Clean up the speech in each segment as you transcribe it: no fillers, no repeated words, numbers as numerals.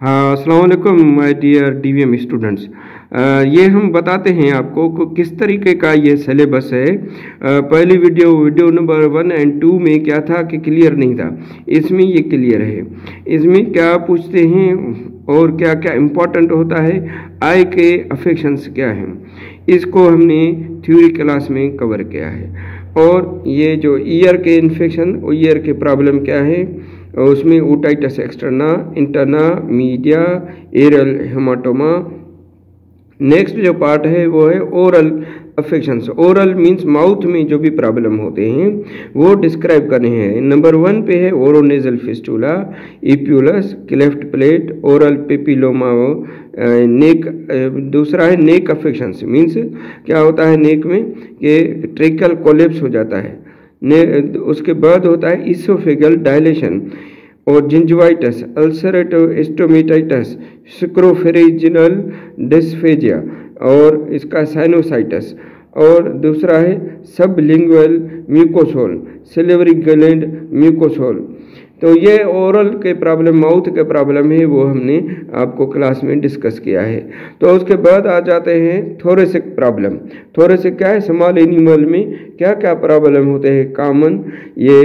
हाँ, अस्सलाम वालेकुम माय डियर डीवीएम स्टूडेंट्स। ये हम बताते हैं आपको कि किस तरीके का ये सिलेबस है। पहली वीडियो नंबर 1 एंड 2 में क्या था कि क्लियर नहीं था, इसमें ये क्लियर है। इसमें क्या पूछते हैं और क्या क्या इम्पोर्टेंट होता है, आई के अफेक्शंस क्या हैं, इसको हमने थ्योरी क्लास में कवर किया है। और ये जो ईयर के इन्फेक्शन, ईयर के प्रॉब्लम क्या है, उसमें otitis externa, interna, media, aural hematoma. Next जो पार्ट है वो है oral affections. Oral means mouth में जो भी प्रॉब्लम होते हैं वो डिस्क्राइब करने हैं। नंबर 1 पे है oronasal fistula, epulis, cleft palate, oral papilloma, neck. दूसरा है नेक अफेक्शंस, मींस क्या होता है नेक में कि ट्रेकल कोलेप्स हो जाता है। उसके बाद होता है इसोफेगल डायलेशन और जिंजवाइटिस, अल्सरेटिव स्टोमेटाइटिस, स्क्रोफेरिजिनल डिस्फेजिया और इसका साइनोसाइटिस। और दूसरा है सबलिंगुअल म्यूकोसोल, सिल्वरी ग्लैंड म्यूकोसोल। तो ये ओरल के प्रॉब्लम, माउथ के प्रॉब्लम है, वो हमने आपको क्लास में डिस्कस किया है। तो उसके बाद आ जाते हैं थोरेसिक प्रॉब्लम। थोरेसिक क्या है, स्मॉल एनिमल में क्या क्या प्रॉब्लम होते हैं, कॉमन ये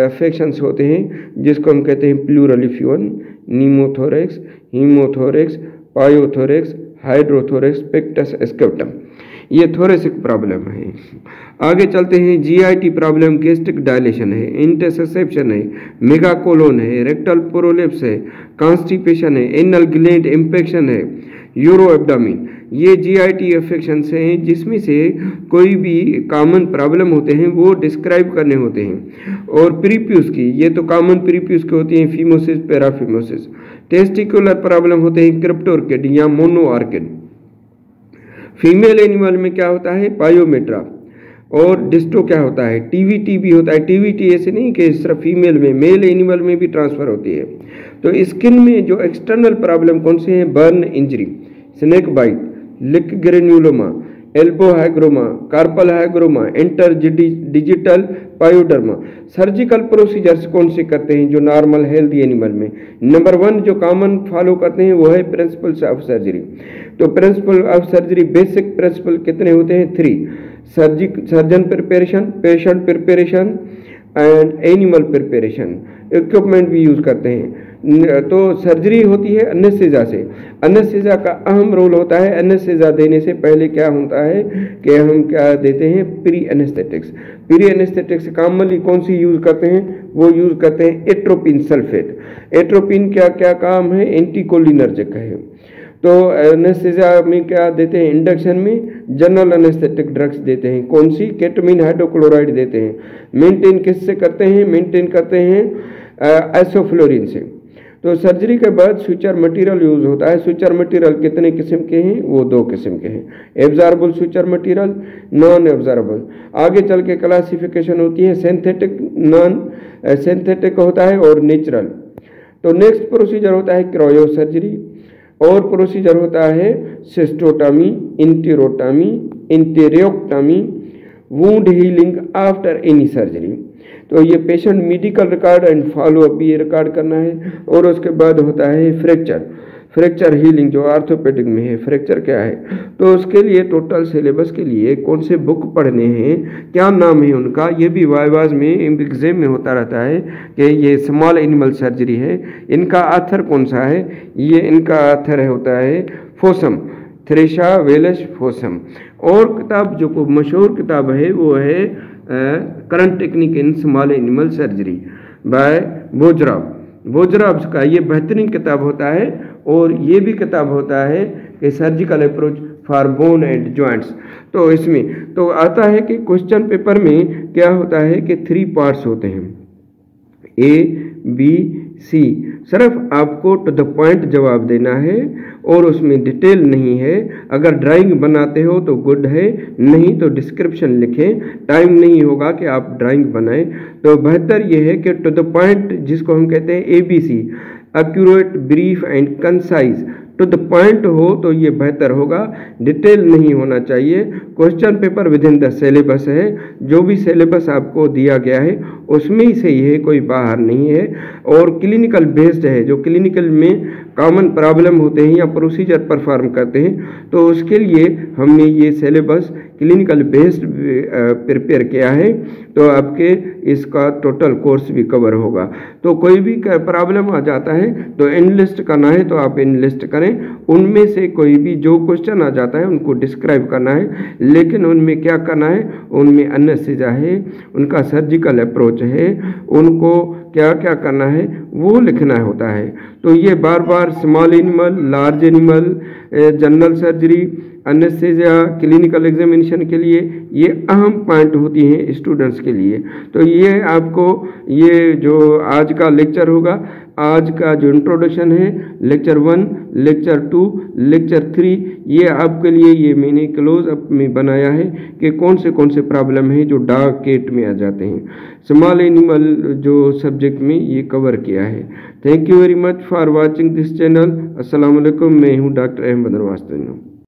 अफेक्शंस होते हैं, जिसको हम कहते हैं प्लूरलिफ्यून, नीमोथोरेक्स, हीमोथोरेक्स, पायोथोरेक्स, हाइड्रोथोरेक्स, पेक्टस स्केप्टम। ये थोरेसिक प्रॉब्लम है। आगे चलते हैं, जीआईटी प्रॉब्लम, गैस्ट्रिक डायलेशन है, इंटरसेप्शन है, मेगाकोलोन है, रेक्टल प्रोलेप्स है, कॉन्स्टिपेशन है, एनल ग्लैंड इंफेक्शन है, यूरो एब्डामिन। ये जीआईटी अफेक्शंस हैं, जिसमें से कोई भी कॉमन प्रॉब्लम होते हैं वो डिस्क्राइब करने होते हैं। और प्रीप्यूस की, ये तो कॉमन प्रीप्यूस की होती हैं, फीमोसिस, पैराफीमोसिस। टेस्टिकुलर प्रॉब्लम होते हैं क्रिप्टोर्किड या मोनोआर्किड। फीमेल एनिमल में क्या होता है, पायोमेट्रा। और डिस्टो क्या होता है, टीवीटी भी होता है। टीवीटी ऐसे नहीं कि सिर्फ फीमेल में, मेल एनिमल में भी ट्रांसफर होती है। तो स्किन में जो एक्सटर्नल प्रॉब्लम कौन से हैं, burn injury, snake bite, lick granuloma, elbow hygroma, carpal hygroma, interdigital pyoderma. Surgical procedures कौन से करते हैं जो नॉर्मल हेल्दी एनिमल में? नंबर 1 जो कॉमन फॉलो करते हैं वो है प्रिंसिपल्स ऑफ सर्जरी। तो principle of surgery, basic principle कितने होते हैं, 3। Surgeon preparation, patient preparation and animal preparation. Equipment भी यूज करते हैं। तो सर्जरी होती है एनेस्थीसिया से। एनेस्थीसिया का अहम रोल होता है। एनेस्थीसिया देने से पहले क्या होता है कि हम क्या देते हैं, pre anaesthetics. Pre anaesthetics commonly कौन सी यूज करते हैं, वो यूज करते हैं एट्रोपिन सल्फेट। एट्रोपिन क्या क्या काम है, एंटीकोलिनर्जिक है। तो एनेस्थीसिया में क्या देते हैं, इंडक्शन में जनरल एनेस्थेटिक ड्रग्स देते हैं। कौन सी, केटामिन हाइड्रोक्लोराइड देते हैं। मेंटेन किससे करते हैं, मेंटेन करते हैं आइसोफ्लोरिन से। तो सर्जरी के बाद स्विचर मटेरियल यूज होता है। स्विचर मटेरियल कितने किस्म के हैं, वो 2 किस्म के हैं, absorbable switcher material, non absorbable. आगे चल के क्लासिफिकेशन होती है, सिंथेटिक, नॉन सिंथेटिक होता है और नेचुरल। तो नेक्स्ट प्रोसीजर होता है क्रायो सर्जरी। और प्रोसीजर होता है cystotomy, enterotomy, enterectomy, wound healing after any surgery. तो ये patient medical record and follow up भी रिकॉर्ड करना है। और उसके बाद होता है फ्रैक्चर, फ्रैक्चर हीलिंग जो आर्थोपेडिक में है। फ्रैक्चर क्या है, तो उसके लिए टोटल सिलेबस के लिए कौन से बुक पढ़ने हैं, क्या नाम है उनका, ये भी वाइवाज में एग्जाम में होता रहता है कि ये स्मॉल एनिमल सर्जरी है, इनका आथर कौन सा है। ये इनका आथर होता है फोसम, थ्रेशा वेलश फोसम। और किताब जो मशहूर किताब है वो है current technique in small animal surgery by Bojrab का। ये बेहतरीन किताब होता है। और ये भी किताब होता है कि surgical approach for bone and joints. तो इसमें तो आता है कि क्वेश्चन पेपर में क्या होता है कि 3 पार्ट्स होते हैं, A-B-C। सिर्फ आपको टू द पॉइंट जवाब देना है और उसमें डिटेल नहीं है। अगर ड्राइंग बनाते हो तो गुड है, नहीं तो डिस्क्रिप्शन लिखें। टाइम नहीं होगा कि आप ड्राइंग बनाएं, तो बेहतर यह है कि टू द पॉइंट, जिसको हम कहते हैं ABC, accurate, brief and concise. To the point हो तो ये बेहतर होगा, डिटेल नहीं होना चाहिए। Question paper within the syllabus है, जो भी सिलेबस आपको दिया गया है उसमें ही सही है, कोई बाहर नहीं है। और क्लिनिकल बेस्ड है, जो क्लिनिकल में कॉमन प्रॉब्लम होते हैं या प्रोसीजर परफॉर्म करते हैं, तो उसके लिए हमने ये सिलेबस क्लिनिकल बेस्ड प्रिपेयर किया है। तो आपके इसका टोटल कोर्स भी कवर होगा। तो कोई भी प्रॉब्लम आ जाता है तो इनलिस्ट करना है तो आप इनलिस्ट करें, उनमें से कोई भी जो क्वेश्चन आ जाता है उनको डिस्क्राइब करना है, लेकिन उनमें क्या करना है, उनमें एनेस्थीसिया है, उनका सर्जिकल अप्रोच है, उनको क्या क्या करना है वो लिखना होता है। तो ये बार बार small animal, large animal, general surgery, anaesthesia, clinical examination के लिए ये अहम पॉइंट होती हैं स्टूडेंट्स के लिए। तो ये आपको ये जो आज का लेक्चर होगा, आज का जो इंट्रोडक्शन है, लेक्चर 1, लेक्चर 2, लेक्चर 3, ये आपके लिए ये मैंने क्लोज अप में बनाया है कि कौन से प्रॉब्लम है जो डार्क केट में आ जाते हैं। स्मॉल एनिमल जो सब्जेक्ट में ये कवर किया है। Thank you very much for watching this channel. अस्सलाम वालेकुम, मैं हूँ डॉक्टर अहमद नवाज।